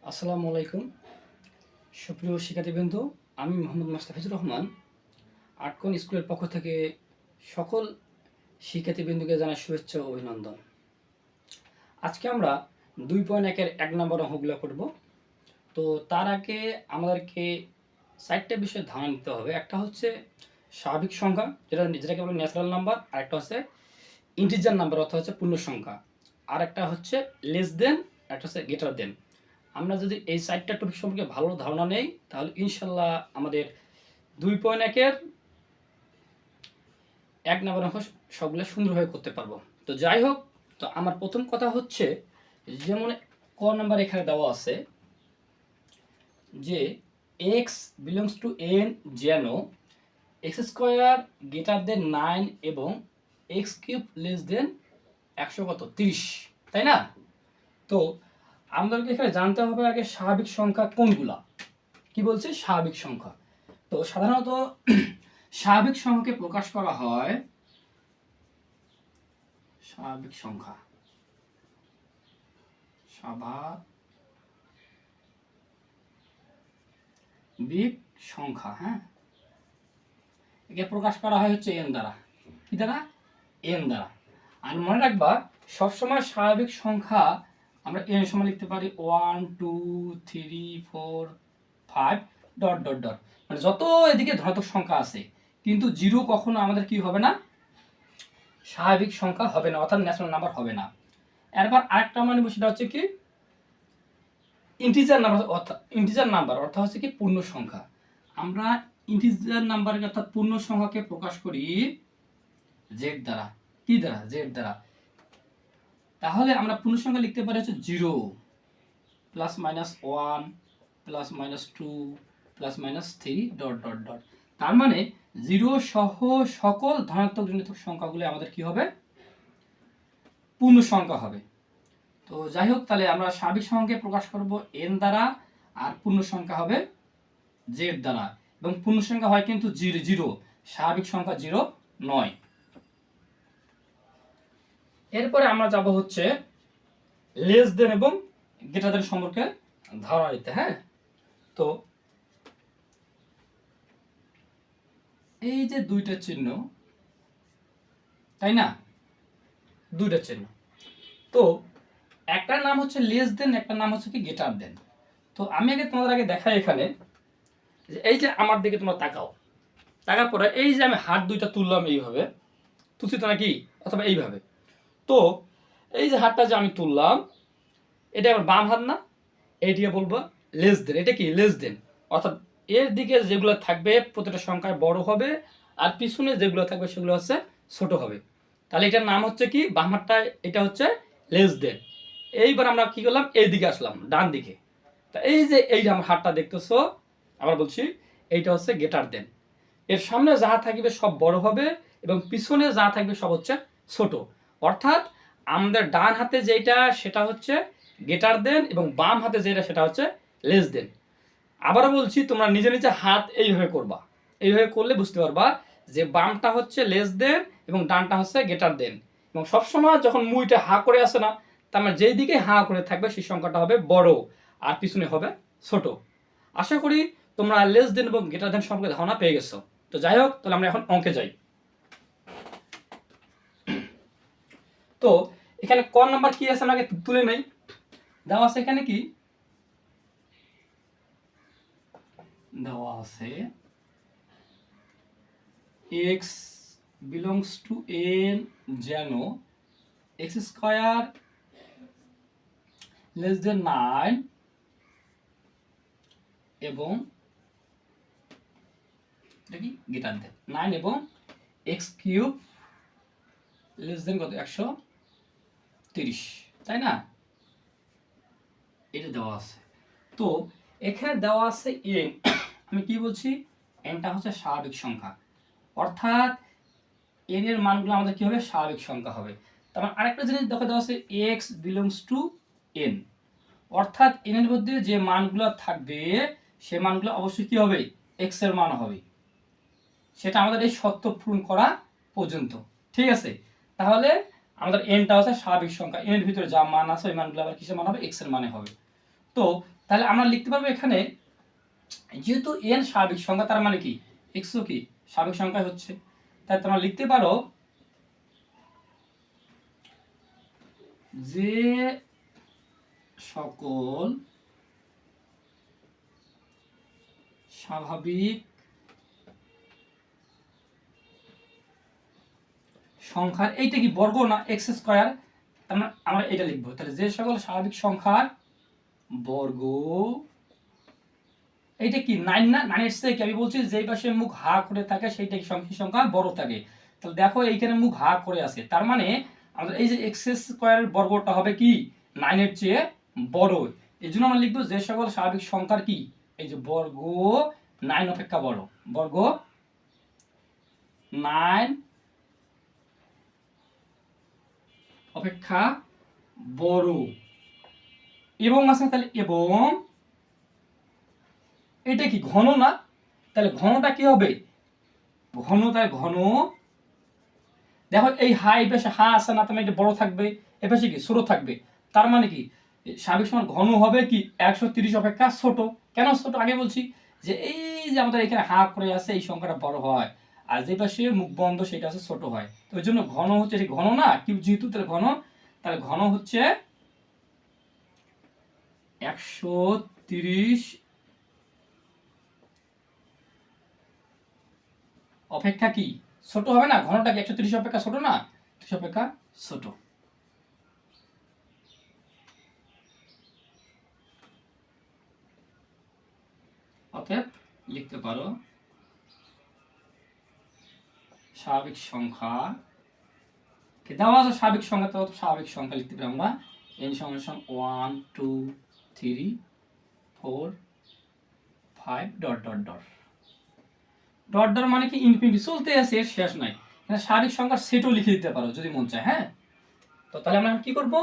আসসালামু আলাইকুম সুপ্রিয় শিক্ষার্থীবৃন্দ, আমি মোহাম্মদ মোস্তাফিজুর রহমান আটকন স্কুলের পক্ষ থেকে সকল শিক্ষার্থীবৃন্দকে জানাই শুভেচ্ছা ও অভিনন্দন। আজকে আমরা 2.1-এর 1 নম্বর অঙ্কগুলো করব। তো তার আগে আমাদেরকে 4টা বিষয়ে ধারণা নিতে হবে। একটা হচ্ছে স্বাভাবিক সংখ্যা, যেটাকে বলে ন্যাচারাল নাম্বার, আর একটা হচ্ছে ইন্টিজার নাম্বার অর্থাৎ হচ্ছে পূর্ণ সংখ্যা, আর একটা হচ্ছে লেস দেন, একটা হচ্ছে গ্রেটার দেন। আমরা যদি এই 4টা টপিক সম্পর্কে ভালো ধারণা নেই তাহলে ইনশাল্লাহ আমাদের 2.1-এর 1 নম্বর অঙ্ক সবগুলো সুন্দরভাবে করতে পারবো। তো যাই হোক, তো আমার প্রথম কথা হচ্ছে, যেমন ক নাম্বার এখানে দেওয়া আছে যে x বিলংস টু n যেন x স্কোয়ার গ্রেটার দেন 9 এবং x কিউব লেস দেন 130, তাই না? তো আমাদেরকে এখানে জানতে হবে আগে স্বাভাবিক সংখ্যা কোনগুলা। কি বলছে? স্বাভাবিক সংখ্যা। তো সাধারণত স্বাভাবিক সংখ্যাকে প্রকাশ করা হয় স্বাভাবিক সংখ্যা, স্বাভাবিক সংখ্যা, হ্যাঁ, একে প্রকাশ করা হয় হচ্ছে এন দ্বারা। কি দ্বারা? এন দ্বারা। আর মনে রাখবা, সবসময় স্বাভাবিক সংখ্যা আমরা এন সময় লিখতে পারি 1 2 3 4 5 ডট ডট ডট, মানে যত এদিকে ধনাত্মক সংখ্যা আছে, কিন্তু জিরো কখনো আমাদের কি হবে না, স্বাভাবিক সংখ্যা হবে না, অর্থাৎ ন্যাচারাল নাম্বার হবে না। এরপর আরেকটা মানে সেটা হচ্ছে কি ইন্টিজার নাম্বার অর্থাৎ হচ্ছে কি পূর্ণ সংখ্যা। আমরা ইন্টিজার নাম্বারকে অর্থাৎ পূর্ণ সংখ্যাকে প্রকাশ করি জেড দ্বারা। কি দ্বারা? জেড দ্বারা। তাহলে আমরা পূর্ণ সংখ্যা লিখতে পারি হচ্ছে 0 plus minus 1 plus minus 2 plus minus 3 dot dot dot. তার মানে 0 সহ সকল ধনাত্মক ঋণাত্মক সংখ্যাগুলো আমাদের কি হবে? পূর্ণ সংখ্যা হবে। তো যাই হোক, তাহলে আমরা স্বাভাবিক সংখ্যাকে প্রকাশ করব এন দ্বারা, আর পূর্ণ সংখ্যা হবে জেড দ্বারা। এবং পূর্ণ সংখ্যা হয় কিন্তু জিরো, স্বাভাবিক সংখ্যা জিরো নয়। এরপরে আমরা যাব হচ্ছে লেস দেন এবং গ্রেটার দেন সম্পর্কে ধারণা নিতে। হ্যাঁ, তো এই যে দুইটা চিহ্ন, তাই না? দুইটা চিহ্ন, তো একটার নাম হচ্ছে লেস দেন, একটার নাম হচ্ছে কি গ্রেটার দেন। তো আমি তোমাদের আগে দেখাই এখানে যে এই যে আমার দিকে তোমরা তাকাও, তাকার পরে এই যে আমি হাত দুইটা তুললাম এইভাবে, তুলছি তো নাকি, অথবা এইভাবে। তো এই যে হাতটা যে আমি তুললাম, এটা আমার বাম হাত না? এইটিকে বলবো লেস দেন। এটা কি? Less than. অর্থাৎ এর দিকে যেগুলো থাকবে প্রতিটা সংখ্যায় বড় হবে, আর পিছনে যেগুলো থাকবে সেগুলো হচ্ছে ছোট হবে। তাহলে এটার নাম হচ্ছে কি? বাম হাতটা এটা হচ্ছে লেস দেন। এইবার আমরা কি করলাম? এই দিকে আসলাম, ডান দিকে। তা এই যে এই আমার হাতটা দেখতেছো, আবার বলছি, এইটা হচ্ছে গ্রেটার দেন। এর সামনে যা থাকবে সব বড় হবে এবং পিছনে যা থাকবে সব হচ্ছে ছোট। অর্থাৎ আমাদের ডান হাতে যেটা সেটা হচ্ছে গ্রেটার দেন এবং বাম হাতে যেটা সেটা হচ্ছে লেস দেন। আবারও বলছি, তোমরা নিজে নিজে হাত এইভাবে করবা। এইভাবে করলে বুঝতে পারবা যে বামটা হচ্ছে লেস দেন এবং ডানটা হচ্ছে গ্রেটার দেন। এবং সবসময় যখন মুইটা হা করে আসে না, তার মানে যেই দিকে হা করে থাকবে সেই সংখ্যাটা হবে বড় আর পিছনে হবে ছোট। আশা করি তোমরা লেস দেন এবং গ্রেটার দেন সম্পর্কে ধারণা পেয়ে গেছো। তো যাই হোক, তাহলে আমরা এখন অঙ্কে যাই। তো এখানে ক নাম্বার কি আছে আমাকে তুলে নেই, দেওয়া আছে এখানে কি দেওয়া আছে, x belongs to n যেন x স্কয়ার লেস দেন 9 এবং এটা কি গ্রেটার দেন 9 এবং x কিউব লেস দেন কত? 130, তাই না? এটা দেওয়া আছে। তো এখানে দেওয়া আছে n, আমি কি বলছি? nটা হচ্ছে স্বাভাবিক সংখ্যা, অর্থাৎ n এর মানগুলো আমাদের কি হবে? স্বাভাবিক সংখ্যা হবে। তারপর আরেকটা জিনিস দেখা দেওয়া আছে x বিলংস টু n, অর্থাৎ n এর মধ্যে যে মানগুলো থাকবে সে মানগুলো অবশ্যই কি হবে? x এর মান হবে। সেটা আমাদের এই শর্ত পূরণ করা পর্যন্ত, ঠিক আছে? তাহলে আমাদের nটা হচ্ছে স্বাভাবিক সংখ্যা, n এর ভিতরে যা মান আছে ওই মানগুলো আবার কিসের মান হবে? x এর মানে হবে। তো তাহলে আমরা লিখতে পারবো এখানে যেহেতু n স্বাভাবিক সংখ্যা তার মানে কি x ও কি স্বাভাবিক সংখ্যা হচ্ছে, তাই তোমরা লিখতে পারো যে সকল স্বাভাবিক সংখ্যার, এইটা কি বর্গ না এক্স স্কয়ার, আমরা এটা লিখবো। তাহলে যে সকল স্বাভাবিক সংখ্যার বর্গ, এইটা কি 9 না, 9 এর চেয়ে কি আমি বলছি যেই পাশে মুখ হা করে থাকে সেইটা কি সংখ্যা বড় থাকে। তাহলে দেখো এইখানে মুখ হা করে আছে, তার মানে আমাদের এই যে এক্স স্কয়ারের বর্গটা হবে কি 9 এর চেয়ে বড়। এই জন্য আমরা লিখবো যে সকল স্বাভাবিক সংখ্যার কি এই যে বর্গ 9 অপেক্ষা বড়, বর্গ 9 অপেক্ষা বড় এবং আছে, তাহলে এবং এটা কি ঘন না, তাহলে ঘনটা কি হবে ঘন, তাহলে ঘন দেখো এই হাই পাশে হা আছে না, তার মানে এটা বড় থাকবে, এ পাশে কি ছোট থাকবে, তার মানে কি স্বাভাবিক সংখ্যার ঘন হবে কি 130 অপেক্ষা ছোট। কেন ছোট আগে বলছি যে এই যে আমাদের এখানে হা করে আছে এই সংখ্যাটা বড় হয়, আর যে পাশে মুখ বন্ধ সেটা হচ্ছে ছোট হয়। তো ওই জন্য ঘন হচ্ছে ঘন না কি, যেহেতু তাহলে ঘন, তাহলে ঘন হচ্ছে 130 অপেক্ষা কি ছোট হবে না, ঘনটা কি 130 অপেক্ষা ছোট না, 30 অপেক্ষা ছোট। অতএব লিখতে পারো স্বাভাবিক সংখ্যা দেওয়া আছে, স্বাভাবিক সংখ্যা, তো স্বাভাবিক সংখ্যা লিখতে পারি আমরা n সমান 1 2 3 4 5 dot dot dot dot dot মানে কি ইনফিনিটি চলতে আছে, এর শেষ নাই। এখানে স্বাভাবিক সংখ্যার সেটও লিখে দিতে পারো যদি মন চায়। হ্যাঁ, তো তাহলে আমরা কি করব,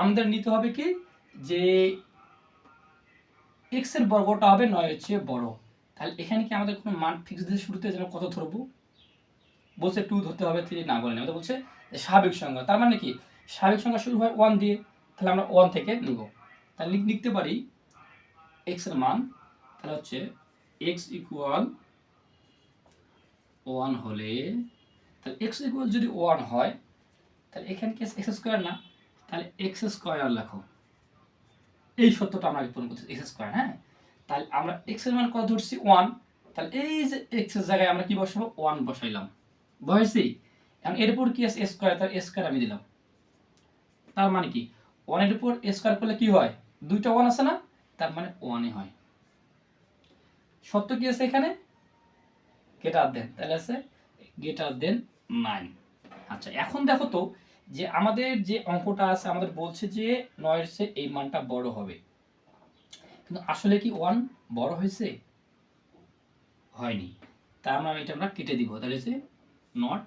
আমাদের নিতে হবে কি যে x এর বর্গটা হবে 9 এর চেয়ে বড়। তাহলে এখানে কি আমাদের কোনো মান ফিক্স দিয়ে শুরুতে যেন কত ধরবো, বলছে 2 ধরতে হবে 3 না বলেনি, আমাদের বলছে স্বাভাবিক সংখ্যা, তার মানে কি স্বাভাবিক সংখ্যা শুরু হয় 1 দিয়ে, তাহলে আমরা 1 থেকে নিব। তাহলে লিখতে পারি x এর মান, তাহলে হচ্ছে x ইকুয়াল 1 হলে, তাহলে x ইকুয়াল যদি 1 হয় তাহলে এখানে কি x স্কয়ার না, তাহলে x স্কয়ার লেখো, এই সত্যটা আমরা পূরণ করতেছি x স্কয়ার। হ্যাঁ, তাহলে আমরা x এর মান কত ধরছি 1, তাহলে এই যে x এর জায়গায় আমরা কি বসাবো 1 বসাইলাম, বসাইছি। এখন এর উপর কি আছে স্কয়ার, তার স্কয়ার আমি দিলাম, তার মানে কি 1 এর উপর স্কয়ার করলে কি হয়, দুইটা 1 আছে না, তার মানে 1 ই হয়। সত্য কি আছে এখানে গ্রেটার দেন, তাহলে আছে গ্রেটার দেন 9। আচ্ছা এখন দেখো তো যে আমাদের যে অঙ্কটা আছে আমাদের বলছে যে 9 এর চেয়ে এই মানটা বড় হবে, কিন্তু আসলে কি 1 বড় হয়েছে, হয়নি, তার মানে এটা আমরা কেটে দিব, তাহলে হচ্ছে নট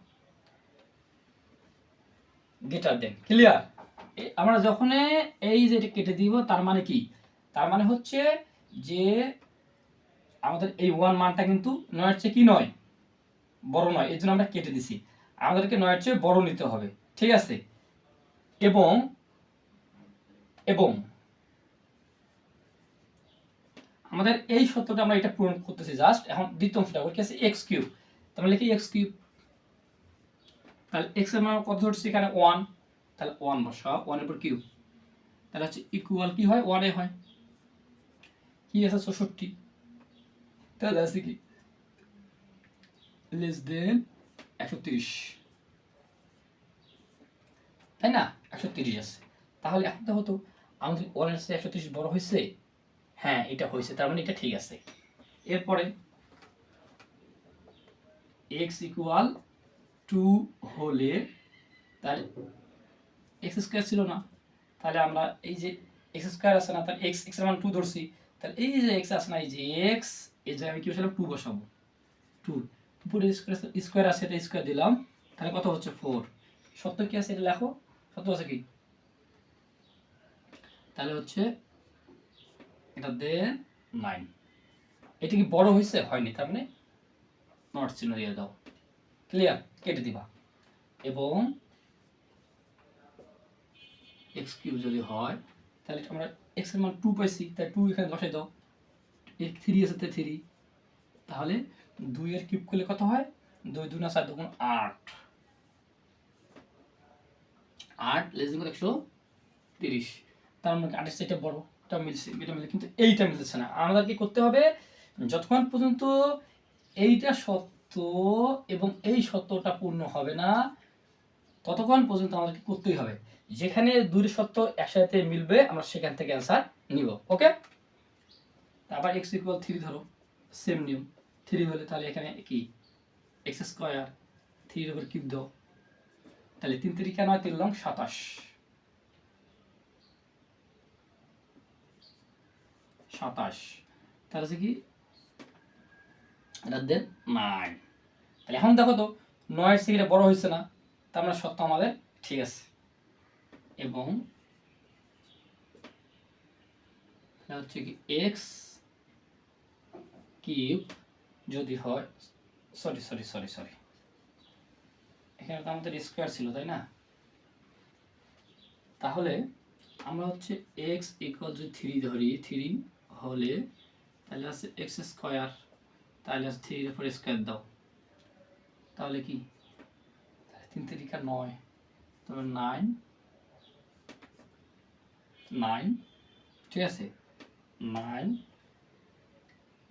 গ্রেটার দেন। ক্লিয়ার, আমরা যখন এই যে এটা কেটে দিব তার মানে কি, তার মানে হচ্ছে যে আমাদের এই 1 মানটা কিন্তু 9 এর চেয়ে কি নয় বড় নয়, এই জন্য আমরা কেটে দিছি, আমাদেরকে 9 এর চেয়ে বড় নিতে হবে। ঠিক আছে, এবং এবং আমাদের এই সত্যটা আমরা এটা পূরণ করতেছি জাস্ট। এখন দ্বিতীয় অংশটা কি আছে x কিউব, তাহলে লিখি x কিউব, তাহলে x এর মান কত ধরছি এখানে 1, তাহলে 1 বসাও, 1 এর উপর কিউব, তাহলে হচ্ছে ইকুয়াল কি হয় 1 এ হয়, কি আছে 64, তাহলে আছে কি লেস দেন 130, তাই না 130 আছে। তাহলে এখন দেখো তো আমাদের 1 এর চেয়ে 130 বড় হয়েছে, হ্যাঁ এটা হয়েছে, তার মানে এটা ঠিক আছে। এরপরে x ইকুয়াল 2 হলে, তাহলে x স্কয়ার ছিল না, তাহলে আমরা এই যে x স্কয়ার আছে না, তাহলে x এর মান 2 ধরছি, তাহলে এই যে x আছে না, এই যে x এই যে আমি কি বসালাম 2 বসাবো, 2 উপরে স্কয়ার আছে এটা স্কয়ার দিলাম, তাহলে কত হচ্ছে 4। সত্য কি আছে এটা লেখো, সত্য আছে কি, তাহলে হচ্ছে এটা দেন 9। এটা কি বড় হয়েছে, হয়নি, তার মানে নট চিহ্ন দিয়ে দাও। ক্লিয়ার, কেটে দিবা। এবং x কিউব যদি হয় তাহলে আমরা এক্স এর মান 2 পাইছি, তাই 2 এখানে বসাই দাও, এই 3 আছে তাই 3, তাহলে 2 এর কিউব করলে কত হয়, 2 2 না 4 2 8, 8 লেস দেন 130, তার মানে 8 এর চাইতে বড়, এটা মিলছে, এটা মিলে, কিন্তু এইটা মিলছে না। আমাদের কি করতে হবে, যতক্ষণ পর্যন্ত এইটা সত্য এবং এই সত্যটা পূর্ণ হবে না ততক্ষণ পর্যন্ত আমাদেরকে করতেই হবে। যেখানে দুই সত্য একসাথে মিলবে আমরা সেখান থেকে অ্যান্সার নিব। ওকে, আবার x ইকুয়াল 3 ধরো, সেম নিয়ম, 3 হলে তাহলে এখানে কি x স্কয়ার, 3 এর উপর কিউব দাও, তাহলে 3 3 কেন হয়, 3 লং 27, 27, তাহলে কি এটা দেন 9। তাহলে এখন দেখো তো 9 এর থেকে বড় হয়েছে না, তার মানে সত্য আমাদের ঠিক আছে। এবং হচ্ছে কি x কিউব যদি হয়, সরি সরি সরি সরি, এখানে তো আমাদের স্কয়ার ছিল তাই না, তাহলে আমরা হচ্ছে x ইকুয়াল যদি 3 ধরি, 3 হলে তাহলে আছে x স্কয়ার, তাহলে আছে 3 এর উপর স্কয়ার দাও, তাহলে কি 3 3 কা 9, তবে 9 9, ঠিক আছে, 9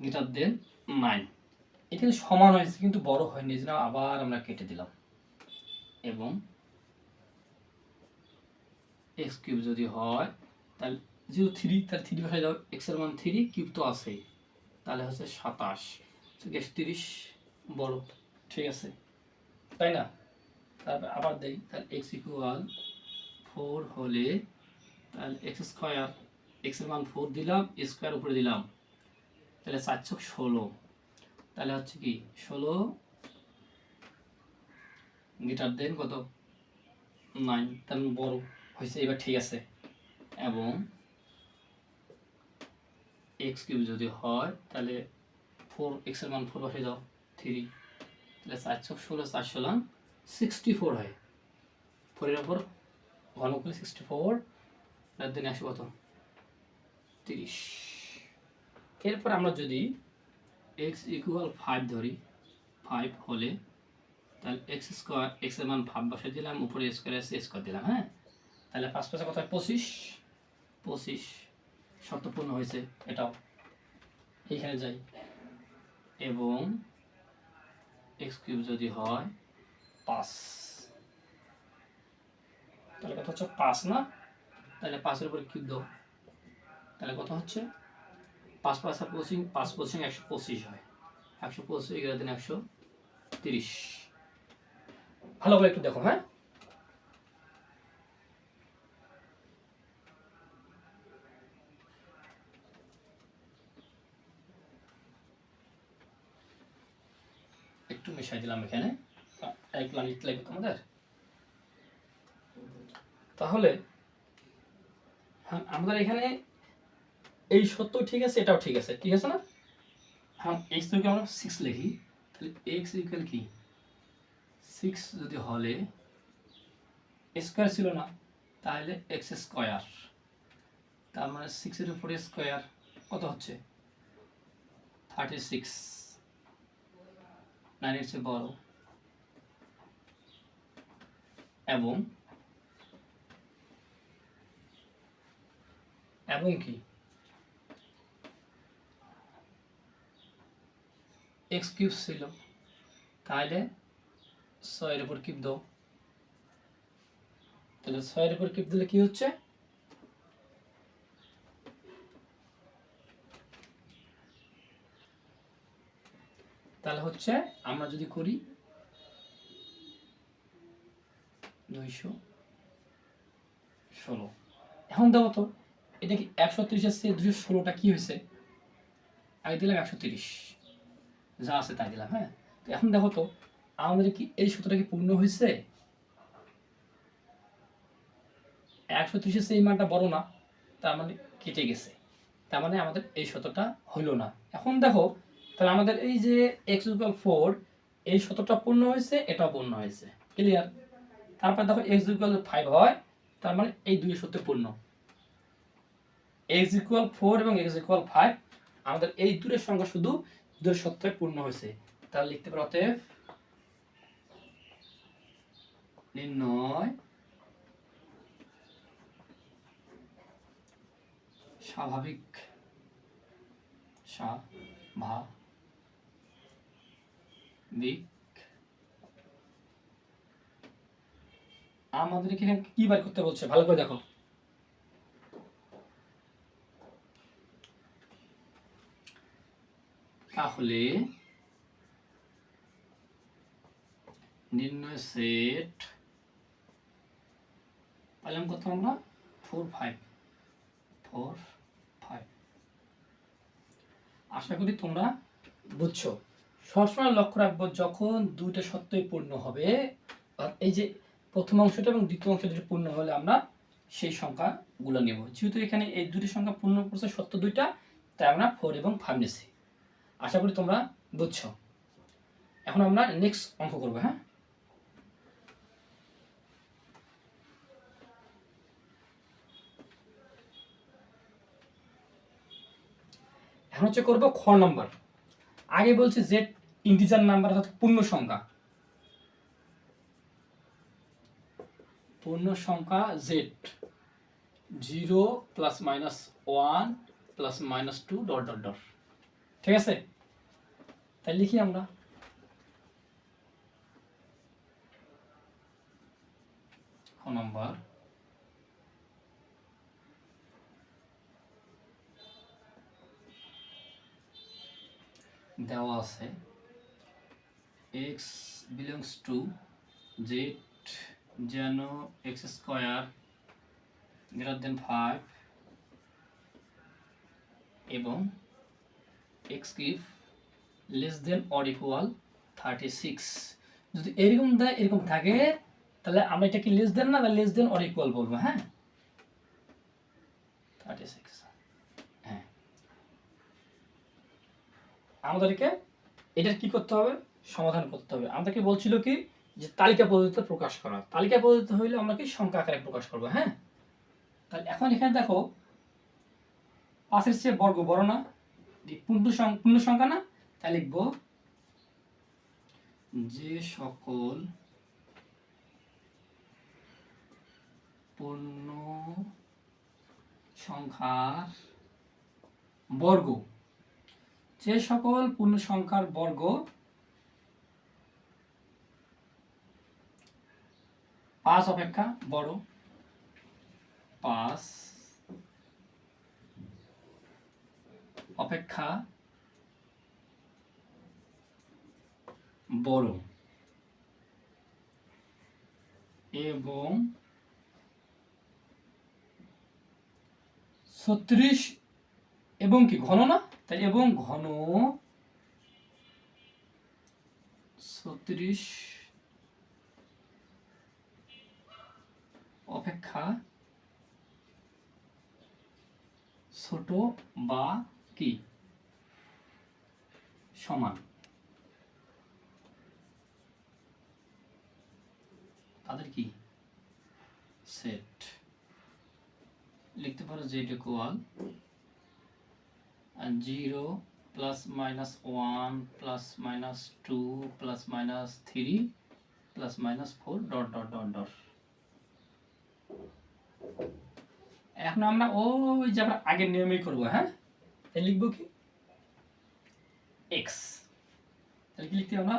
গ্রেটার দেন 9, এটা সমান হয়েছে কিন্তু বড় হয়নি, এই জন্য আবার আমরা কেটে দিলাম। এবং x কিউব যদি হয় তাহলে যেহেতু 3, তাহলে 3 বসাই দাও, x এর মান 3, কিউব তো আছেই, তাহলে হচ্ছে 27, 30 বড়, ঠিক আছে তাই না। তারপর আবার দেই, তাহলে x ইকুয়াল 4 হলে তাহলে x স্কয়ার, x এর মান 4 দিলাম, স্কয়ার উপরে দিলাম, তাহলে 4 × 16, তাহলে হচ্ছে কি 16 গ্রেটার দেন কত 9, তার বড় হয়েছে, এবার ঠিক আছে। এবং x কিউব যদি হয় তাহলে 4, x এর মান 4 বসে দাও, 3, তাহলে 4 × 16, 4 16 64 হয়, 4 এর উপর ঘন করলে 64, তার দিন 100 কত 30। এরপর আমরা যদি x ইকুয়াল 5 ধরি, 5 হলে তাহলে x স্কয়ার, x এর মান 5 বসে দিলাম, উপরে স্কয়ার আছে স্কয়ার দিলাম, হ্যাঁ, তাহলে 5 5 কত হয় 25, 25 শর্ত পূর্ণ হয়েছে, এটাও এইখানে যাই। এবং x কিউব যদি হয় 5, তাহলে কত হচ্ছে 5 না, তাহলে 5 এর উপরে কিউব দাও, তাহলে কত হচ্ছে 5 5 আর 25, 5 25 125 হয়, 125 এগারো দিন 130। ভালো করে একটু দেখো, হ্যাঁ, একটু মিশাই দিলাম এখানে, এক লাইন লিখতে লাগবে তোমাদের। তাহলে হ্যাঁ, আমাদের এখানে এই সত্য ঠিক আছে, এটাও ঠিক আছে, ঠিক আছে না। হ্যাঁ, x থেকে আমরা 6 লিখি, তাহলে x ইকুয়াল কি 6 যদি হলে স্কয়ার ছিল না, তাহলে x স্কয়ার, তার মানে 6 এর উপরে স্কয়ার কত হচ্ছে 36, 9 এর চেয়ে বড়। এবং এবং কি x কিউব ছিল, তাহলে 6 এর উপর কিউব দাও, তাহলে 6 এর উপর কিউব দিলে কি হচ্ছে, তাহলে হচ্ছে আমরা যদি করি 216। এখন দেখো তো এটা কি 130 এর চেয়ে 216টা কি হয়েছে, আগে দিলাম 130, যা আছে তাই দিলাম, হ্যাঁ। তো এখন দেখো তো আমাদের কি এই সূত্রটা কি পূর্ণ হয়েছে, 130 এর চেয়ে এই মানটা বড় না, তার মানে কেটে গেছে, তার মানে আমাদের এই সূত্রটা হইল না। এখন দেখো তাহলে আমাদের এই যে x = 4, এই সূত্রটা পূর্ণ হয়েছে, এটাও পূর্ণ হয়েছে, ক্লিয়ার। তারপর দেখো x = 5 হয়, তার মানে এই দুই সূত্র পূর্ণ, x ইকুয়াল 4 এবং x ইকুয়াল 5, আমাদের এই দুটোর সংখ্যা শুধু দুটোর সত্যই পূর্ণ হয়েছে। তাহলে লিখতে পারো অতএব নির্ণয় স্বাভাবিক আমাদের এখানে কি বার করতে বলছে ভালো করে দেখো। তাহলে নির্ণয় সেট পাইলাম কত আমরা 4 5 4 5। আশা করি তোমরা বুঝছো। সবসময় লক্ষ্য রাখবো যখন দুইটা সত্যই পূর্ণ হবে, এই যে প্রথম অংশটা এবং দ্বিতীয় অংশ দুটো পূর্ণ হলে আমরা সেই সংখ্যাগুলো নেব। যেহেতু এখানে এই দুটি সংখ্যা পূর্ণ করছে সত্য দুইটা, তাই আমরা 4 এবং 5 নিছি। আশা করি তোমরা বুঝছো। এখন আমরা নেক্সট অঙ্ক করবো। হ্যাঁ, এখন হচ্ছে করবো খ নম্বর। আগে বলছি যে ইন্টিজার নাম্বার অর্থাৎ পূর্ণ সংখ্যা, পূর্ণ সংখ্যা Z 0 plus minus 1 plus minus 2 dot dot dot. ঠিক আছে, তাই লিখি আমরা খ নম্বর। দেওয়া আছে x বিলংস টু জেড যেন x স্কয়ার গ্রেটার দেন 5 এবং x cube less than or equal 36। যদি এরকম দেয়, এরকম থাকে, তাহলে আমরা এটা কি লেস দেন না লেস দেন অর ইকুয়াল বলবো। হ্যাঁ, 36। হ্যাঁ, আমাদেরকে এটার কি করতে হবে, সমাধান করতে হবে। আমাদেরকে বলছিল কি যে তালিকা পদ্ধতিতে প্রকাশ করা। তালিকা পদ্ধতি হইলে আমরা কি সংখ্যা আকারে প্রকাশ করবো। হ্যাঁ, তাহলে এখন এখানে দেখো 5-এর চেয়ে বর্গ বড় না, পূর্ণ সংখ্যা না, তাই লিখবো যে সকল পূর্ণ সংখ্যার বর্গ, যে সকল পূর্ণ সংখ্যার বর্গ 5 অপেক্ষা বড়, 5 অপেক্ষা বড় এবং 36 এবং কি ঘন না, তাই এবং ঘন 36 অপেক্ষা ছোট বা কি সমান, তাদের কি সেট। লিখতে পারো Z equal 0 plus minus 1 plus minus 2 plus minus 3 plus minus 4 dot dot dot dot. এখন আমরা ওই যে আমরা আগের নিয়মেই করবো। হ্যাঁ, তাই লিখবো কি এক্স, তাহলে কি লিখতে আমরা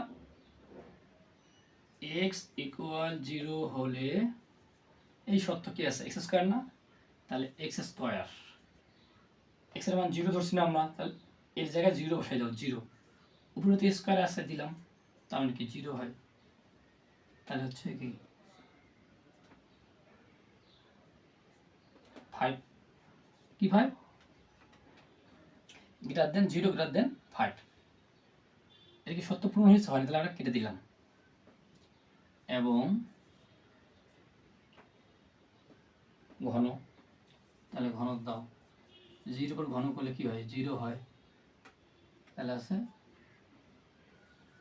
এক্স ইকুয়াল 0 হলে এই সত্য কি আছে এক্স স্কোয়ার না, তাহলে এক্স স্কোয়ার, এক্স এর মান 0 ধরছি না আমরা, তাহলে এর জায়গায় 0 বসাই দাও। 0 উপরে তো স্কোয়ার আছে দিলাম, তার মানে কি 0 হয়। তাহলে হচ্ছে কি 5 কি 5 গ্রেটার দেন 0 গ্রেটার দেন 5। এটা কি সত্য পূরণ হয়েছে? হয়নি, তাহলে আমরা কেটে দিলাম। এবং ঘন, তাহলে ঘন দাও 0 উপর ঘন করলে কি হয় 0 হয়, তাহলে আছে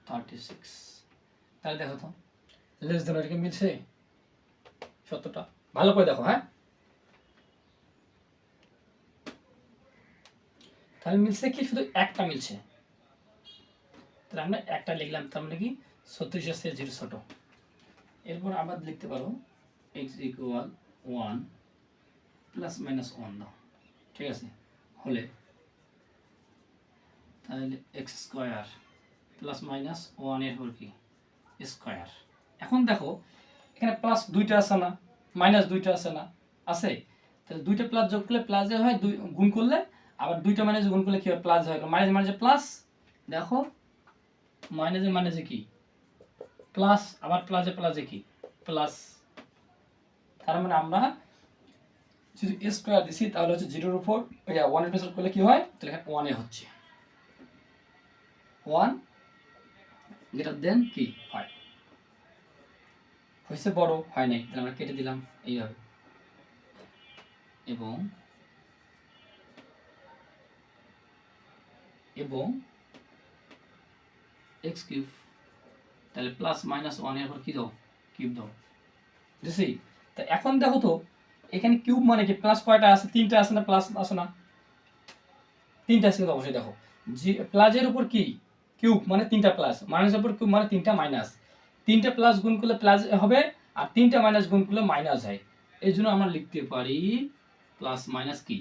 36। তাহলে দেখো তো লেস দেন এটাকে মিলছে সত্যটা, ভালো করে দেখো। হ্যাঁ, তাহলে মিলছে কি, শুধু একটা মিলছে, তাহলে আমরা একটা লিখলাম, তার মানে কি 36 এর চেয়ে 0 ছোট। এরপর আবার লিখতে পারো x ইকুয়াল 1 প্লাস মাইনাস 1 দাও, ঠিক আছে, হলে তাহলে x স্কয়ার প্লাস মাইনাস 1 এর পর কি স্কয়ার। এখন দেখো এখানে প্লাস দুইটা আছে না, মাইনাস দুইটা আছে না, আছে, তাহলে দুইটা প্লাস যোগ করলে প্লাসে হয়, দুই গুণ করলে আবার দুইটা মাইনাস গুণ করলে কি হয়, প্লাস হয়, মাইনাস মাইনাসে প্লাস, দেখো মাইনাসে মাইনাসে কি প্লাস, আবার প্লাসে প্লাসে কি প্লাস, তার মানে আমরা যদি স্কয়ার দিছি তাহলে হচ্ছে 0 এর উপর 1 এর প্রেসার করলে কি হয়, তাহলে এখানে 1 এ হচ্ছে 1 গ্রেটার দেন কি 5 হয়েছে, বড় হয় নাই, তাহলে আমরা কেটে দিলাম এইভাবে, এবং এবং x কিউব, তাহলে প্লাস মাইনাস 1 এর পর কি দাও, কিউব দাও, বুঝছি। তা এখন দেখো তো এখানে কিউব মানে কি, প্লাস কয়টা আছে, তিনটা আছে না, প্লাস আছে না, তিনটা আছে, কিন্তু অবশ্যই দেখো প্লাসের উপর কি কিউব মানে তিনটা প্লাস, মাইনাসের উপর কিউব মানে তিনটা মাইনাস, তিনটা প্লাস গুণ করলে প্লাস হবে, আর তিনটা মাইনাস গুণ করলে মাইনাস হয়, এই জন্য আমরা লিখতে পারি প্লাস মাইনাস কি,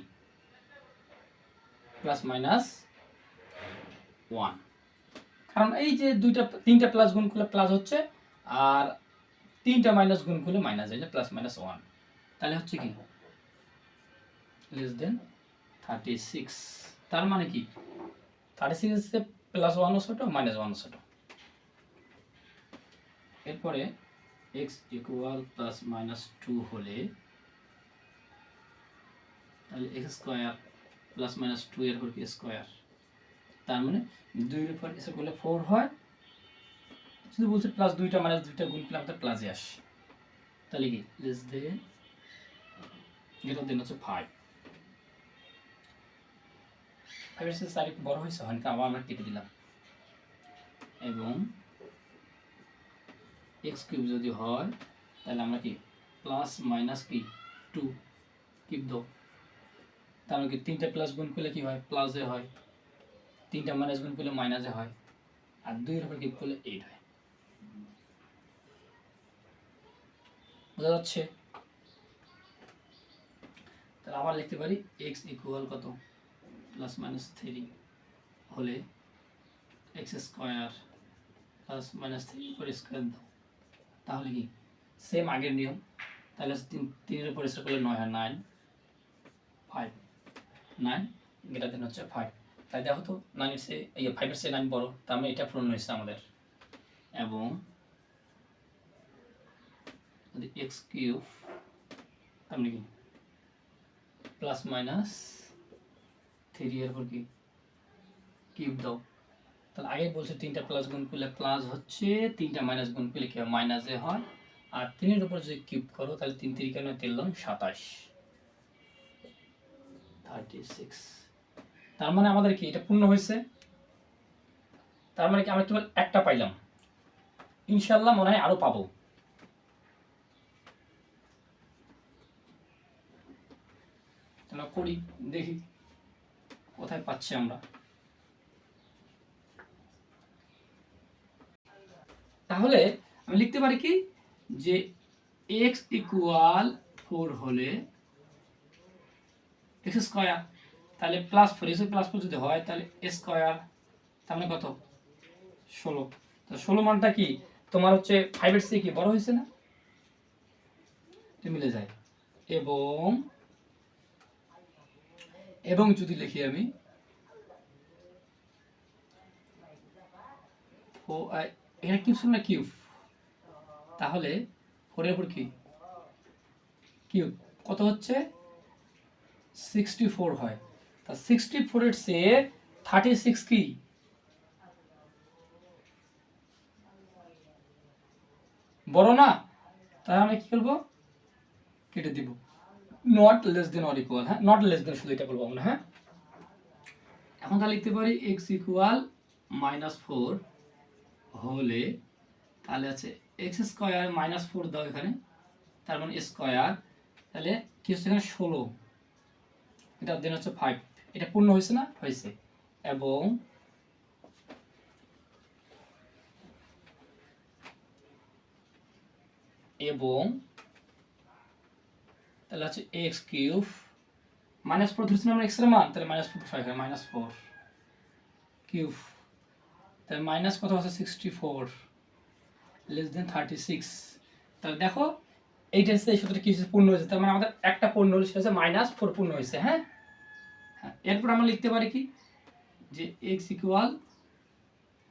প্লাস মাইনাস 1, কারণ এই যে তিনটা প্লাস গুণ করলে প্লাস হচ্ছে, আর তিনটা মাইনাস গুণ করলে মাইনাস হয়, প্লাস মাইনাস 1, তাহলে হচ্ছে কি লেস দেন 36, তার মানে কি 36 হচ্ছে প্লাস 1 ও ছোট মাইনাস 1 ও ছোট। এরপরে x ইকুয়াল প্লাস মাইনাস 2 হলে তাহলে x স্কয়ার প্লাস মাইনাস 2 এর উপর কি স্কয়ার, তার মানে 2 এর উপর এসে করলে 4 হয়, শুধু বলছে প্লাস দুইটা মাইনাস দুইটা গুণ করলে আমাদের প্লাসে আসে, তাহলে কি লেস দেন গ্রেটার দেন হচ্ছে 5, 5 এর সাইড একটু বড় হয়েছে, হয় আবার আমরা কেটে দিলাম, এবং x কিউব যদি হয় তাহলে আমরা কি প্লাস মাইনাস কি 2 কিউব দাও, তার মানে কি তিনটা প্লাস গুণ করলে কি হয়, প্লাসে হয়, তিনটা মাইনাস গুণ করলে মাইনাসে হয়, আর 2 এর উপর কিউব করলে 8 হয়, বোঝা যাচ্ছে। তাহলে আবার লিখতে পারি x ইকুয়াল কত প্লাস মাইনাস 3 হলে x স্কয়ার প্লাস মাইনাস 3 উপর স্কয়ার দাও, তাহলে কি সেম আগের নিয়ম, তাহলে 3 এর উপর স্কয়ার করলে 9 হয়, 9 5 9 গ্রেটার দেন হচ্ছে 5, তাই দেখো তো 9 এর চেয়ে 5 এর চেয়ে 9 বড়, তার মানে এটা পূরণ হয়েছে আমাদের, এবং যদি x কিউব তার মানে কি প্লাস মাইনাস 3 এর উপর কি কিউব দাও, তাহলে আগে বলছে তিনটা প্লাস গুণ করলে প্লাস হচ্ছে, তিনটা মাইনাস গুণ করলে কি হয়, মাইনাসে হয়, আর 3 এর উপর যদি কিউব করো তাহলে 3 3 কেন 3 লং 27 36, তার মানে আমাদের কি এটা পূর্ণ হয়েছে, তার মানে কি আমরা কেবল একটা পাইলাম, ইনশাআল্লাহ মনে হয় আরো পাবো। তাহলে করি দেখি কোথায় পাচ্ছি আমরা, তাহলে আমি লিখতে পারি কি যে x ইকুয়াল 4 হলে x স্কয়ার, তাহলে প্লাস 4 এসে প্লাস 4 যদি হয় তাহলে স্কয়ার, তার মানে কত 16, তো 16 মানটা কি তোমার হচ্ছে 5 এর চেয়ে কি বড় হয়েছে না, এটা মিলে যায়, এবং এবং যদি লিখি আমি এখানে কিউব ছিল না কিউব, তাহলে 4 এর উপর কি কিউব কত হচ্ছে 64 হয়, তা 64 এর চেয়ে 36 কি বড় না, তাহলে আমরা কি করবো কেটে দিব, not less than or equal, হ্যাঁ নট লেস দেন শুধু এটা বলবো আমরা, হ্যাঁ এখন তাহলে লিখতে পারি x ইকুয়াল -4 হলে তাহলে আছে x স্কয়ার -4 দাও এখানে, তার মানে স্কয়ার, তাহলে কি হচ্ছে এখানে 16, গেটার দেন হচ্ছে 5, এটা পূর্ণ হয়েছে না? হয়েছে। এবং তাহলে হচ্ছে এক্স কিউব মাইনাস 4 ধরছি আমরা এক্স এর মান, তাহলে মাইনাস 4 হয়, মাইনাস 4 কিউব, তাহলে মাইনাস কত আছে 64 লেস দেন 36। তাহলে দেখো এইটা হচ্ছে এই সূত্রটা কি হচ্ছে? পূর্ণ হয়েছে, তার মানে আমাদের একটা পূর্ণ হলে সেটা হচ্ছে মাইনাস 4 পূর্ণ হয়েছে। হ্যাঁ, এরপর আমরা লিখতে পারি কি যে এক্স ইকুয়াল,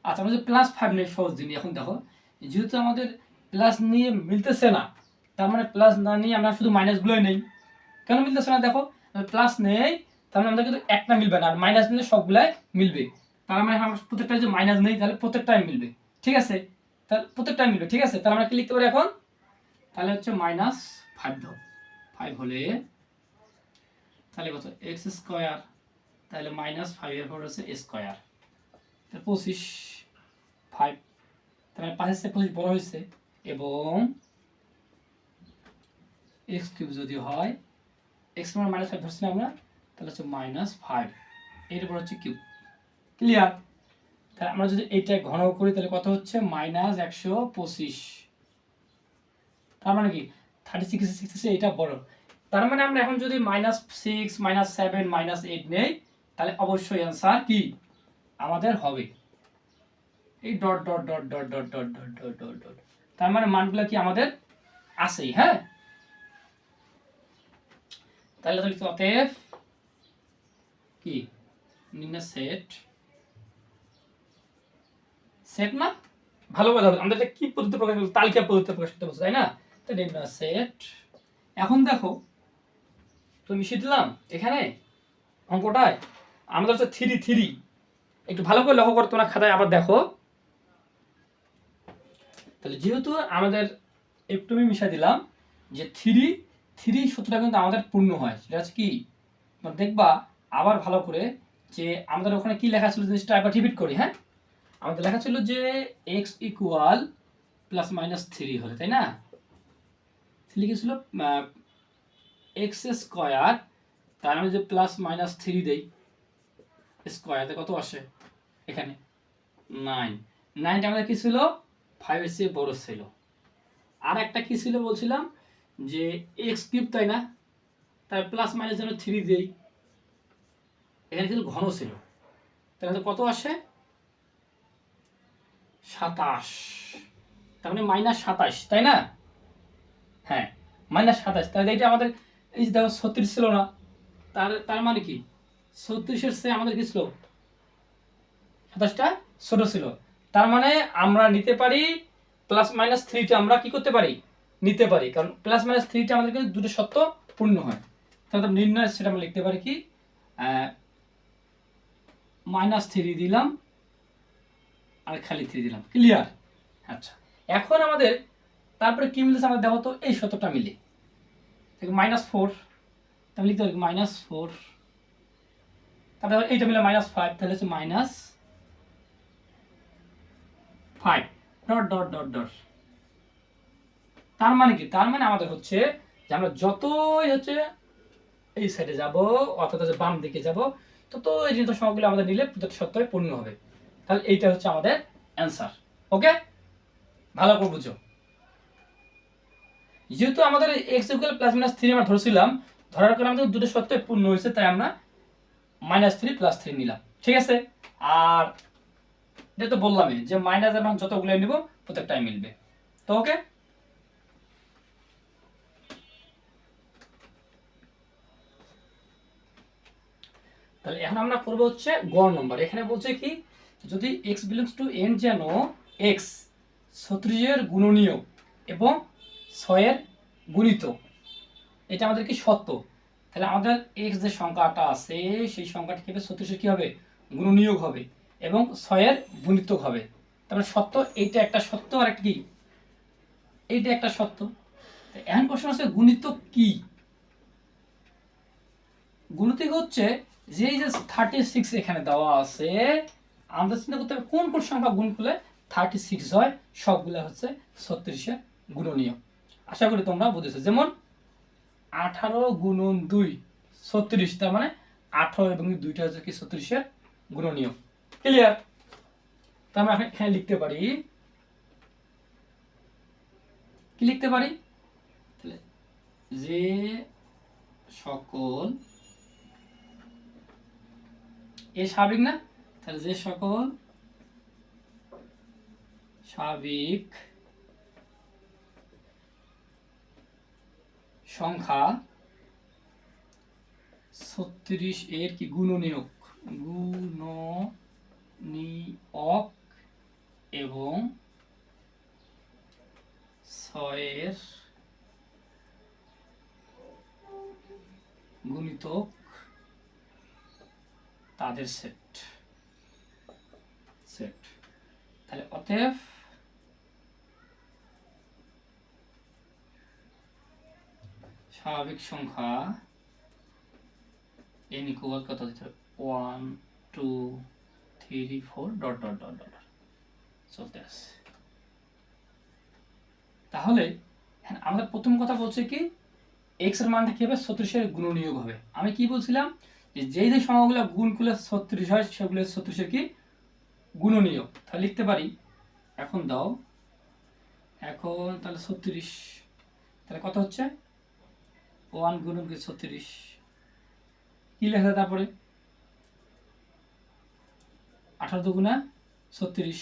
আচ্ছা আমরা যে প্লাস 5 নেই সহজ জিনিস। এখন দেখো যেহেতু আমাদের প্লাস নিয়ে মিলতেছে না, তার মানে প্লাস না নিয়ে আমরা শুধু মাইনাসগুলোই নেই। কেন মিলতেছে না? দেখো প্লাস নেই, তার মানে আমাদের কিন্তু একটা মিলবে না, আর মাইনাস নিলে সবগুলাই মিলবে। তার মানে আমরা প্রত্যেকটা যে মাইনাস নেই তাহলে প্রত্যেকটাই মিলবে। ঠিক আছে, তাহলে প্রত্যেকটাই মিলবে। ঠিক আছে, তাহলে আমরা কি লিখতে পারি এখন? তাহলে হচ্ছে মাইনাস 5 দাও, 5 হলে তাহলে কত এক্স স্কোয়ার, তাহলে মাইনাস 5 এর পর হচ্ছে স্কোয়ার, তাহলে 25 5, তাহলে 5 এর চেয়ে 25 বড় হয়েছে। এবং এক্স কিউব যদি হয়, এক্স মানে মাইনাস 5 ধরছি না আমরা, তাহলে হচ্ছে মাইনাস 5 এরপর হচ্ছে কিউব। ক্লিয়ার? তাহলে আমরা যদি এইটা ঘন করি তাহলে কত হচ্ছে? মাইনাস 125। তার মানে কি 36 এটা বড়। তার মানে আমরা এখন যদি মাইনাস 6 মাইনাস 7 মাইনাস 8 নেই, তাহলে অবশ্যই অ্যান্সার কি আমাদের হবে এই dot dot dot dot dot dot dot dot dot dot. তার মানে মানগুলো কি আমাদের আছেই। হ্যাঁ, তাহলে তো লিখতে অতএব কি নিম্নের সেট, সেট না ভালো কথা হবে, আমরা কি পদ্ধতি প্রকাশ করব? তালিকা পদ্ধতি প্রকাশ করতে বলছি, তাই না? তো নিম্নের সেট। এখন দেখো তুমি শিখলাম এখানে অঙ্কটায় আমাদের হচ্ছে 3 3, একটু ভালো করে লক্ষ্য করো তোমরা খাতায় আবার দেখো। তাহলে যেহেতু আমাদের একটু আমি মিশাই দিলাম যে 3 3 সূত্রটা কিন্তু আমাদের পূর্ণ হয়, সেটা হচ্ছে কি দেখবা আবার ভালো করে যে আমাদের ওখানে কি লেখা ছিল জিনিসটা একবার রিপিট করি। হ্যাঁ, আমাদের লেখা ছিল যে x ইকুয়াল প্লাস মাইনাস 3 হলে, তাই না? লিখেছিল এক্স স্কোয়ার, তার আমি যে প্লাস মাইনাস 3 দেই স্কোয়ারতে কত আসে এখানে 9, 9টা আমাদের কি ছিল 5 এর চেয়ে বড় ছিল। আর একটা কি ছিল বলছিলাম যে এক্স কিউব, তাই না? তার প্লাস মাইনাস যেন 3 দেই, এখানে কিন্তু ঘন ছিল, তাহলে কত আসে 27, তার মানে মাইনাস 27, তাই না? হ্যাঁ, মাইনাস 27। তাহলে এটা আমাদের এই যে দেখো 36 ছিল না, তার তার মানে কি 36 চেয়ে আমাদের কি ছিল 27টা ছোট ছিল। তার মানে আমরা নিতে পারি প্লাস মাইনাস 3টা আমরা কি করতে পারি নিতে পারি, কারণ প্লাস মাইনাস 3টা আমাদের কিন্তু দুটো শর্ত পূর্ণ হয়। তাহলে নির্ণয় সেটা আমরা লিখতে পারি কি মাইনাস 3 দিলাম আর খালি 3 দিলাম। ক্লিয়ার? আচ্ছা, এখন আমাদের তারপরে কি মিলেছে আমরা দেখো তো, এই শর্তটা মিলে মাইনাস 4, তাহলে লিখতে পারি মাইনাস 4, তারপরে এইটা মিলে মাইনাস 5, তাহলে হচ্ছে minus 5 dot dot dot dot. তার মানে কি? তার মানে আমাদের হচ্ছে যে আমরা যতই হচ্ছে এই সাইডে যাব অর্থাৎ হচ্ছে বাম দিকে যাব, তত এই জিনিস সবগুলো আমাদের নিলে প্রত্যেকটা শর্তই পূর্ণ হবে। তাহলে এইটা হচ্ছে আমাদের অ্যান্সার। ওকে, ভালো করে বুঝো। যেহেতু আমাদের এক্স ইকুয়াল প্লাস মাইনাস 3 আমরা ধরছিলাম, ধরার কারণে আমাদের দুটো শর্তই পূর্ণ হয়েছে, তাই আমরা মাইনাস 3 প্লাস 3 নিলাম। ঠিক আছে, আর এটা তো বললামই যে মাইনাস এবং যতগুলো নিব প্রত্যেকটাই মিলবে। তো ওকে, তাহলে এখন আমরা করব হচ্ছে গ নম্বর। এখানে বলছে কি যদি x বিলংস টু n যেন x 36 এর গুণনীয়ক এবং 6 এর গুণিতক, এটা আমাদের কি সত্য। তাহলে আমাদের x যে সংখ্যাটা আছে সেই সংখ্যাটা কি হবে 36 এর কি হবে গুণনীয়ক হবে এবং 6 এর গুণিতক হবে। তারপরে সত্য, এইটা একটা সত্য আর একটা কি এইটা একটা সত্য। এখন প্রশ্ন আছে গুণিতক কি? গুণিতক হচ্ছে যে এই যে 36 এখানে দেওয়া আছে, আমাদের চিন্তা করতে হবে কোন কোন সংখ্যা গুণ করলে 36 হয়, সবগুলো হচ্ছে 36 এর গুণনীয়। আশা করি তোমরা বুঝেছো। যেমন 18 গুণন 2 36, তার মানে 18 এবং দুইটা হচ্ছে কি 36-এর গুণনীয়। ক্লিয়ার? তো আমরা এখানে লিখতে পারি, কি লিখতে পারি, তাহলে যে সকল, এ স্বাভাবিক না, তাহলে যে সকল স্বাভাবিক সংখ্যা 36 এর কি গুণনীয়ক এবং 6 এর গুণিতক তাদের সেট। তাহলে অতএব স্বাভাবিক সংখ্যা n ইকুয়াল কত দিতে হবে 1 2 3 4 ডট ডট ডট ডট চলতে আছে। তাহলে আমাদের প্রথম কথা বলছে কি x এর মানটা কি হবে 36 এর গুণনীয়ক হবে। আমি কি বলছিলাম যে যেই যে সংখ্যাগুলো গুণ করলে 36 হয় সেগুলো 36 এর কি গুণনীয়ক। তাহলে লিখতে পারি, এখন দাও, এখন তাহলে 36, তাহলে কত হচ্ছে 1 গুণন 36, কি লেখা যায় তারপরে 18 দুগুণা 36,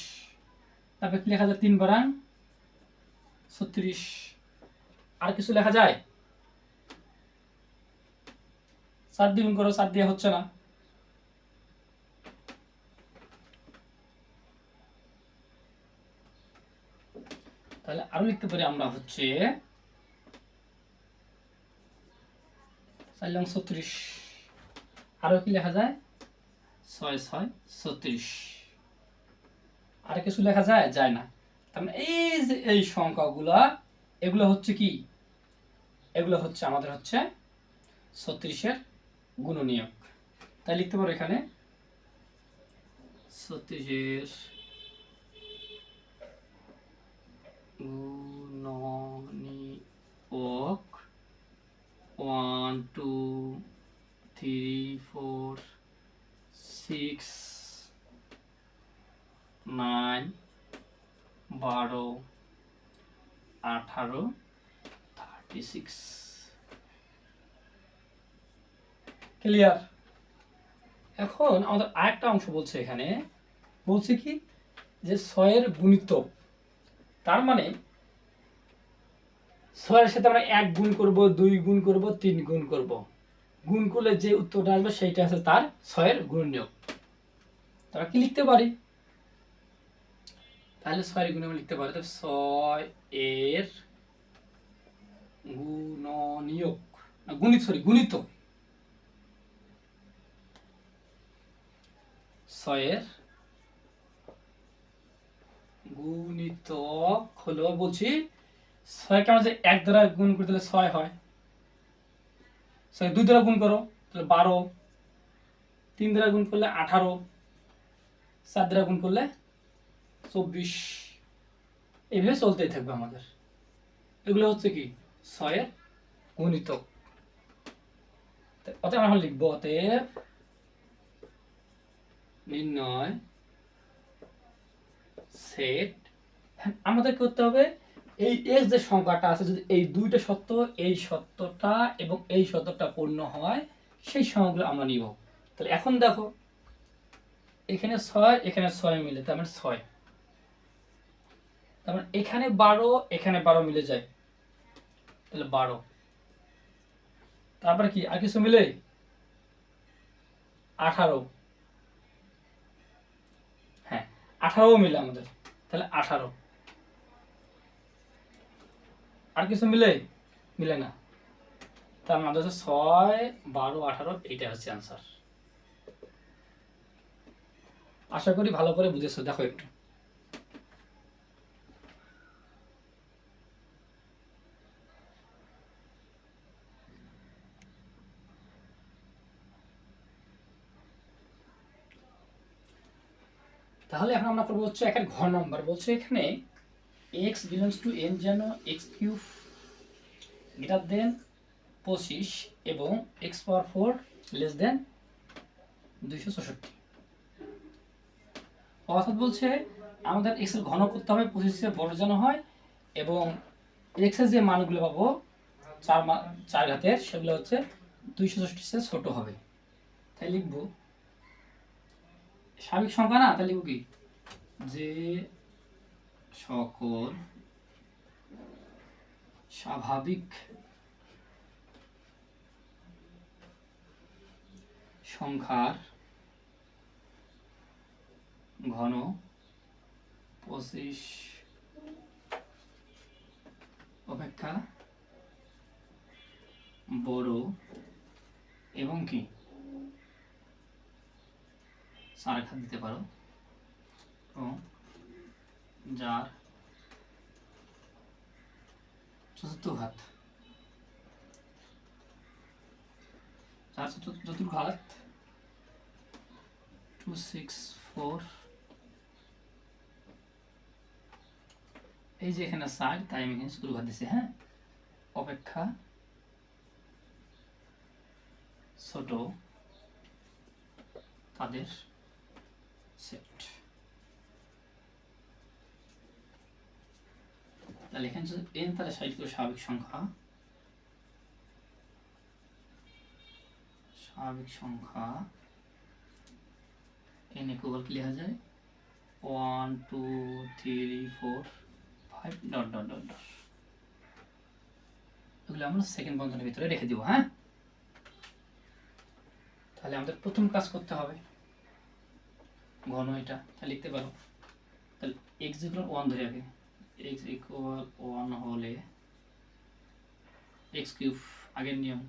তারপরে কি লেখা যায় 3 বারাং 36, আর কিছু লেখা যায় 7 দ্বিগুণ করো, 7 দিয়ে হচ্ছে না, তাহলে আরো লিখতে পারি আমরা হচ্ছে 4 36, আরো কি লেখা যায় 6 6 36, আর কিছু লেখা যায় যায় না। তার মানে এই যে এই সংখ্যাগুলো এগুলো হচ্ছে কি, এগুলো হচ্ছে আমাদের হচ্ছে 36 এর গুণনীয়ক। তাই লিখতে পারো এখানে 36 এর গুণনীয়ক 1 2 3 4 6 9 12 18 36। ক্লিয়ার? এখন আমাদের আরেকটা অংশ বলছে, এখানে বলছে কি যে 6 এর গুণিতক, তার মানে 6 এর সাথে আমরা 1 গুণ করব, 2 গুণ করব, 3 গুণ করব, গুণ করলে যে উত্তরটা আসবে সেইটা আছে তার 6 এর গুণনীয়ক। তারা কি লিখতে পারি, তাহলে 6 এর গুণনীয়ক লিখতে পারি, 6 এর গুণনীয়ক না গুণিতক 6 এর গুণিতক হলো, বলছি 6 কে আমরা যে 1 দ্বারা গুণ করতে দিলে 6 হয়, 6 2 দ্বারা গুণ করো তাহলে 12, 3 দ্বারা গুণ করলে 18, 4 দ্বারা গুণ করলে 24, এইভাবে চলতেই থাকবে আমাদের। এগুলো হচ্ছে কি 6 এর গুণিতক। অতএব আমরা লিখবো, অতএব নির্ণয় সেট, আমাদের করতে হবে এই x যে সংখ্যাটা আছে যদি এই দুইটা সত্য, এই সত্যটা এবং এই সত্যটা পূর্ণ হয় সেই সংখ্যাগুলো আমরা নিব। তাহলে এখন দেখো এখানে 6 এখানে 6 মিলে, তার মানে 6, তার মানে এখানে 12 এখানে 12 মিলে যায়, তাহলে 12, তারপরে কি আর কিছু মিলে 18, হ্যাঁ 18 মিলে আমাদের, তাহলে 18, আর কিছু মিলে মিলে না, তার মানে হচ্ছে 6 12 18, এইটা হচ্ছে आंसर। আশা করি ভালো করে বুঝেছো। দেখো একটু, তাহলে এখন আমরা করবো হচ্ছে একের ঘর নাম্বার। বলছে এখানে x বিলংস টু n যেন x³ গ্রেটার দেন 25 এবং x⁴ লেস দেন 264। অর্থাৎ বলছে আমাদের এক্স এর ঘন করতে হবে 25 বড় যেন হয়, এবং এক্স এর যে মানগুলো পাবো 4 ঘাতের সেগুলো হচ্ছে 264 ছোট হবে। তাই লিখবো স্বাভাবিক সংখ্যা না, তাই লিখবো কি যে সকল স্বাভাবিক সংখ্যার ঘন 25 অপেক্ষা বড় এবং কি 4 ঘাত দিতে পারো, এবং যার চতুর্থ ঘাত, ঘাত 264। এই যে এখানে 4, তাই আমি এখানে চতুর্থ ঘাত দিছি। হ্যাঁ, অপেক্ষা ছোট তাদের সেট। তাহলে এখানে যদি n তাহলে স্বাভাবিক সংখ্যা, n ইকুয়াল কি লেখা যায় 1 2 3 4 5 ডট ডট ডট ডট। এগুলো আমরা সেকেন্ড বন্ধনীর ভিতরে রেখে দিব। হ্যাঁ, তাহলে আমাদের প্রথম কাজ করতে হবে ঘন এটা, তাহলে লিখতে পারো। তাহলে x ইকুয়াল 1 ধরে আগে, x ইকুয়াল 1 হলে x কিউব আগের নিয়ম,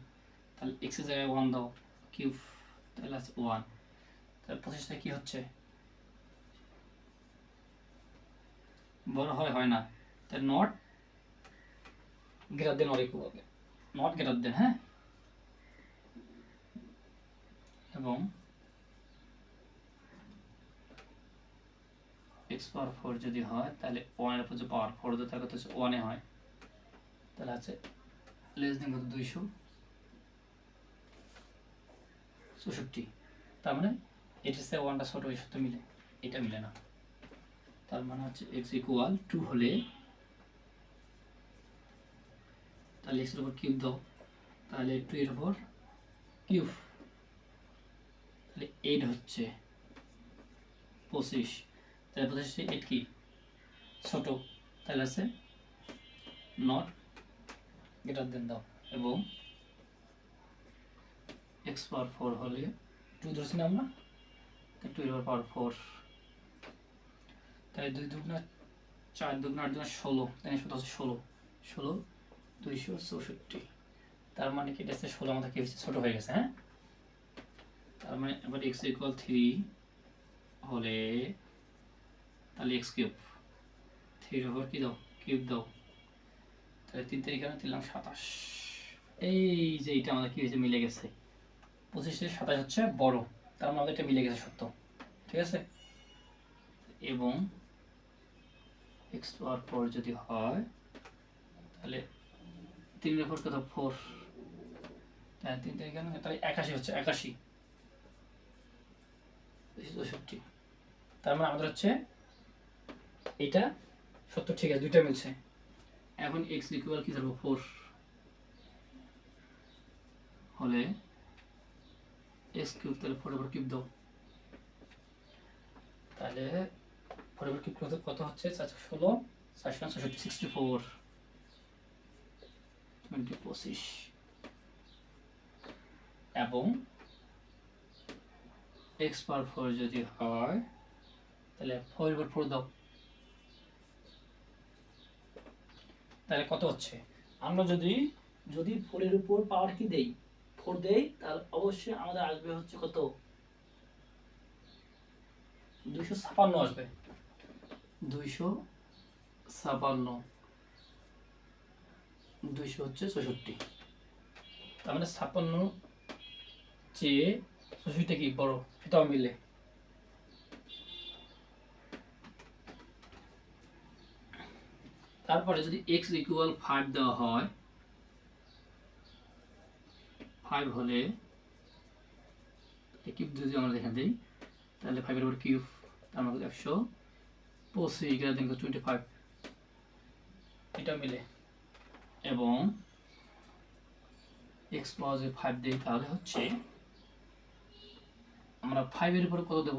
তাহলে x এর জায়গায় 1 দাও কিউব, তাহলে আছে 1। তাহলে 25টা কি হচ্ছে বড় হয় না, তাহলে not greater than or equal, not greater than. হ্যাঁ, এবং x পাওয়ার 4 যদি হয় তাহলে 1 এর উপর যে পাওয়ার 4 দেয় তার কত হচ্ছে 1 এ হয়, তাহলে আছে লেস দেন কত 264। তার মানে এটার সাথে 1টা ছোট, এর সাথে মিলে, এটা মিলে না। তার মানে হচ্ছে x ইকুয়াল 2 হলে তাহলে x এর উপর কিউব দাও, তাহলে 2 এর উপর কিউব, তাহলে 8 হচ্ছে 25। তাহলে 25 8 কি ছোট, তাহলে আছে নট গ্রেটার দেন দাও, এবং x পাওয়ার 4 হলে 2 ধরছি না আমরা, 2 এর পাওয়ার 4, তাই 2 দুগুণা 4 দুগুণা 8 দুগুণা 16, তাই সেটা হচ্ছে 16 264। তার মানে কি এটা 16 আমাদের কি হচ্ছে ছোট হয়ে গেছে। হ্যাঁ, তার মানে এবার x ইকুয়াল 3 হলে তাহলে x কিউব, 3 এর উপর কি দাও কিউব দাও, তাহলে 3 তারিখ এখানে দিলাম 27। এই যে এটা আমাদের কি হয়েছে মিলে গেছে, 25 থেকে 27 হচ্ছে বড়, তার মানে আমাদের এটা মিলে গেছে সত্য। ঠিক আছে, এবং x পাওয়ার 4 যদি হয় তাহলে 3 এর উপর কত 4, তাহলে 3 তারিখ এখানে তাহলে 81 হচ্ছে 81 264। তার মানে আমাদের হচ্ছে এটা সত্য। ঠিক আছে, দুইটা মিলছে। এখন x ইকুয়াল কি ধরবো 4 হলে x কিউব, তাহলে 4 এর কিউব দাও, তাহলে 4 এর কিউব কত হচ্ছে 416 464 64 25। এবং x পাওয়ার 4 যদি হয় তাহলে 4 এর 4 দাও, তাহলে কত হচ্ছে, আমরা যদি 4 এর উপর পাওয়ার কি দেই 4 দেই, তাহলে অবশ্যই আমাদের আসবে হচ্ছে কত 256 আসবে, 256 200 হচ্ছে 64। তার মানে 56 চেয়ে 64টা কি বড়, সেটাও মিলে। তারপরে যদি x ইকুয়াল 5 দেওয়া হয়, 5 হলে এই কিউব যদি আমরা দেখে দিই তাহলে 5 এর উপর কিউব তার মানে 125 গ্রেটার দেন 25 এটা মিলে এবং x পাওয়ার যদি 5 দিই তাহলে হচ্ছে আমরা 5 এর উপর কত দেব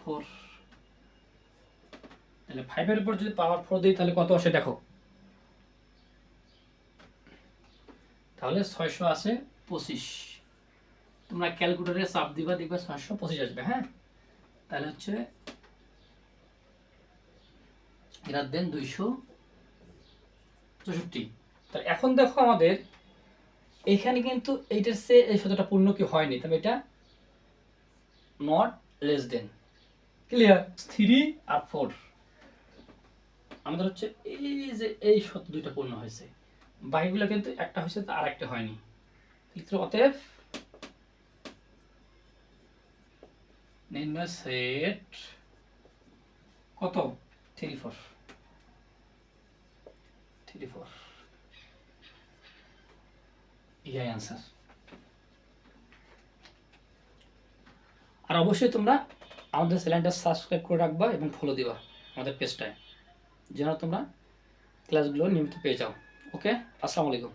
4 তাহলে 5 এর উপর যদি পাওয়ার 4 দিই তাহলে কত আসে দেখো তাহলে 600 আসে 25 তোমরা ক্যালকুলেটরে চাপ দিবা দেখবা 625 আসবে হ্যাঁ তাহলে হচ্ছে গ্রেটার দেন 264 তাহলে এখন দেখো আমাদের এখানে কিন্তু এইটার চেয়ে এই শতটা পূর্ণ কি হয়নি তবে এটা নট লেস দেন ক্লিয়ার 3 আর 4 আমাদের হচ্ছে এই যে এই শত দুইটা পূর্ণ হয়েছে বাকিগুলো কিন্তু একটা হয়েছে আর একটা হয়নি অতএব নির্ণয় সেট কত 34 এই आंसर আর অবশ্যই তোমরা আমাদের চ্যানেলটা সাবস্ক্রাইব করে রাখবা এবং ফলো দিবা আমাদের পেজটায় যেন তোমরা ক্লাসগুলো নিয়মিত পেয়ে যাও ওকে আসসালামু আলাইকুম